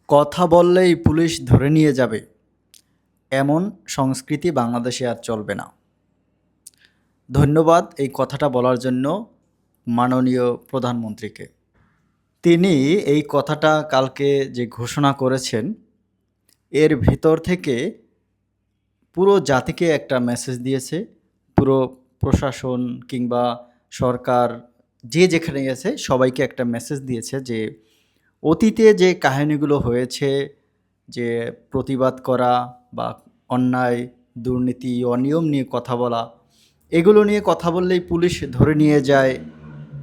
কথা বললেই পুলিশ ধরে নিয়ে যাবে, এমন সংস্কৃতি বাংলাদেশে আর চলবে না। ধন্যবাদ এই কথাটা বলার জন্য মাননীয় প্রধানমন্ত্রীকে। তিনি এই কথাটা কালকে যে ঘোষণা করেছেন, এর ভিতর থেকে পুরো জাতিকে একটা মেসেজ দিয়েছে। পুরো প্রশাসন কিংবা সরকার যে যেখানে গেছে সবাইকে একটা মেসেজ দিয়েছে যে অতীতে যে কাহিনীগুলো হয়েছে, যে প্রতিবাদ করা বা অন্যায়, দুর্নীতি, অনিয়ম নিয়ে কথা বলা, এগুলো নিয়ে কথা বললেই পুলিশ ধরে নিয়ে যায়,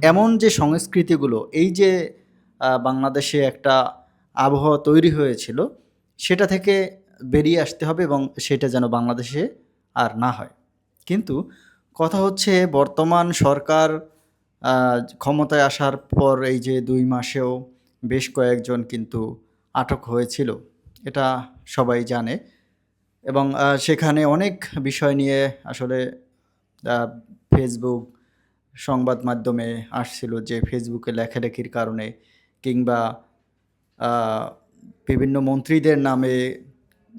এমন যে সংস্কৃতিগুলো, এই যে বাংলাদেশে একটা আবহাওয়া তৈরি হয়েছিল, সেটা থেকে বেরিয়ে আসতে হবে এবং সেটা যেন বাংলাদেশে আর না হয়। কিন্তু কথা হচ্ছে বর্তমান সরকার ক্ষমতায় আসার পর এই যে ২ মাসেও বেশ কয়েকজন কিন্তু আটক হয়েছিল। এটা সবাই জানে এবং সেখানে অনেক বিষয় নিয়ে আসলে আ ফেসবুক সংবাদ মাধ্যমে আসছিল যে ফেসবুকে লেখালেখির কারণে কিংবা আ বিভিন্ন মন্ত্রীদের নামে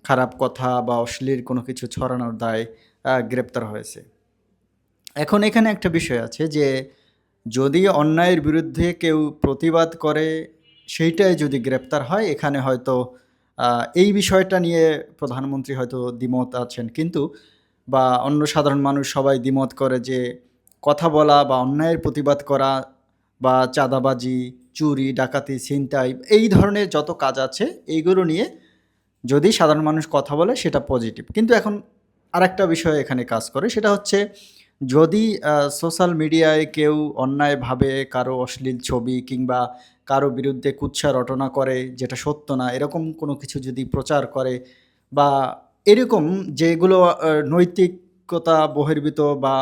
খারাপ কথা বা অশ্লীল কোনো কিছু ছড়ানোর দায়ে গ্রেপ্তার হয়েছে। এখন এখানে একটা বিষয় আছে যে যদি অন্যায়ের বিরুদ্ধে কেউ প্রতিবাদ করে, সেইটাই যদি গ্রেপ্তার হয়, এখানে হয়তো আ এই বিষয়টা নিয়ে প্রধানমন্ত্রী হয়তো দ্বিমত আছেন। কিন্তু বা অন্য সাধারণ মানুষ সবাই দ্বিমত করে যে কথা বলা বা অন্যায়ের প্রতিবাদ করা বা চাঁদাবাজি, চুরি, ডাকাতি, ছিনতাই এই ধরনের যত কাজ আছে এইগুলো নিয়ে যদি সাধারণ মানুষ কথা বলে সেটা পজিটিভ। কিন্তু এখন আরেকটা বিষয় এখানে কাজ করে, সেটা হচ্ছে যদি সোশ্যাল মিডিয়ায় কেউ অন্যায়ভাবে কারো অশ্লীল ছবি কিংবা কারো বিরুদ্ধে কুৎসা রটনা করে যেটা সত্য না, এরকম কোনো কিছু যদি প্রচার করে বা এরকম যেগুলো নৈতিকতা বহির্ভূত বা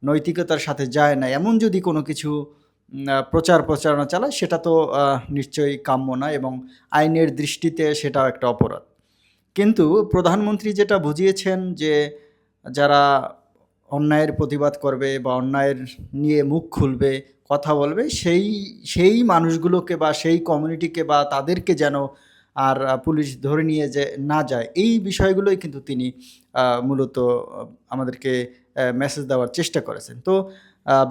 নৈতিকতার সাথে যায় না, এমন যদি কোনো কিছু প্রচারণা চালায়, সেটা তো নিশ্চয়ই কাম্য না এবং আইনের দৃষ্টিতে সেটাও একটা অপরাধ। কিন্তু প্রধানমন্ত্রী যেটা বুঝিয়েছেন যে যারা অন্যায়ের প্রতিবাদ করবে বা অন্যায়ের নিয়ে মুখ খুলবে, কথা বলবে, সেই মানুষগুলোকে বা সেই কমিউনিটিকে বা তাদেরকে যেন আর পুলিশ ধরে নিয়ে যে না যায়, এই বিষয়গুলোই কিন্তু তিনি মূলত আমাদেরকে মেসেজ দেওয়ার চেষ্টা করেছেন। তো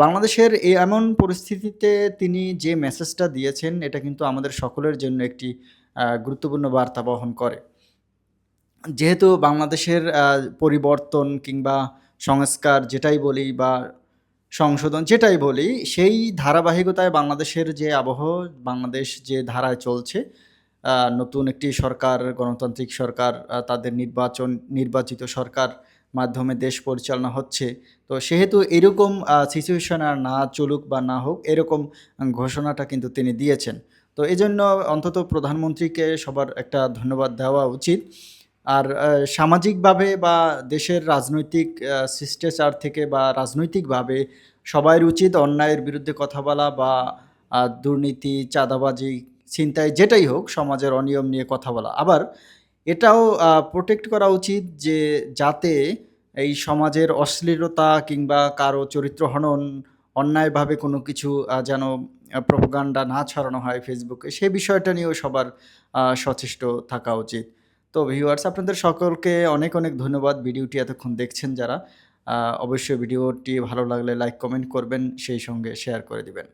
বাংলাদেশের এমন পরিস্থিতিতে তিনি যে মেসেজটা দিয়েছেন, এটা কিন্তু আমাদের সকলের জন্য একটি গুরুত্বপূর্ণ বার্তা বহন করে। যেহেতু বাংলাদেশের পরিবর্তন কিংবা সংস্কার যেটাই বলি বা সংশোধন যেটাই বলি, সেই ধারাবাহিকতায় বাংলাদেশের যে বাংলাদেশ যে ধারায় চলছে, নতুন একটি সরকার, গণতান্ত্রিক সরকার, তাদের নির্বাচিত সরকার মাধ্যমে দেশ পরিচালনা হচ্ছে। তো সেহেতু এরকম সিচুয়েশন আর না চলুক বা না হোক, এরকম ঘোষণাটা কিন্তু তিনি দিয়েছেন। তো এজন্য অন্তত প্রধানমন্ত্রীকে সবার একটা ধন্যবাদ দেওয়া উচিত। আর সামাজিকভাবে বা দেশের রাজনৈতিক শিষ্টাচার থেকে বা রাজনৈতিকভাবে সবার উচিত অন্যায়ের বিরুদ্ধে কথা বলা বা দুর্নীতি, চাঁদাবাজি, ছিনতাই যেটাই হোক, সমাজের অনিয়ম নিয়ে কথা বলা। আবার এটাও প্রোটেক্ট করা উচিত যে যাতে এই সমাজের অশ্লীলতা কিংবা কারো চরিত্র হনন, অন্যায়ভাবে কোনো কিছু যেন প্রোপাগান্ডা না ছড়ানো হয় ফেসবুকে, সে বিষয়টা নিয়েও সবার সচেষ্ট থাকা উচিত। তো ভিউয়ার্স, আপনাদের সকলকে অনেক, অনেক ধন্যবাদ ভিডিওটি এতক্ষণ দেখছেন যারা। অবশ্যই ভিডিওটি ভালো লাগলে লাইক, কমেন্ট করবেন, সেই সঙ্গে শেয়ার করে দিবেন।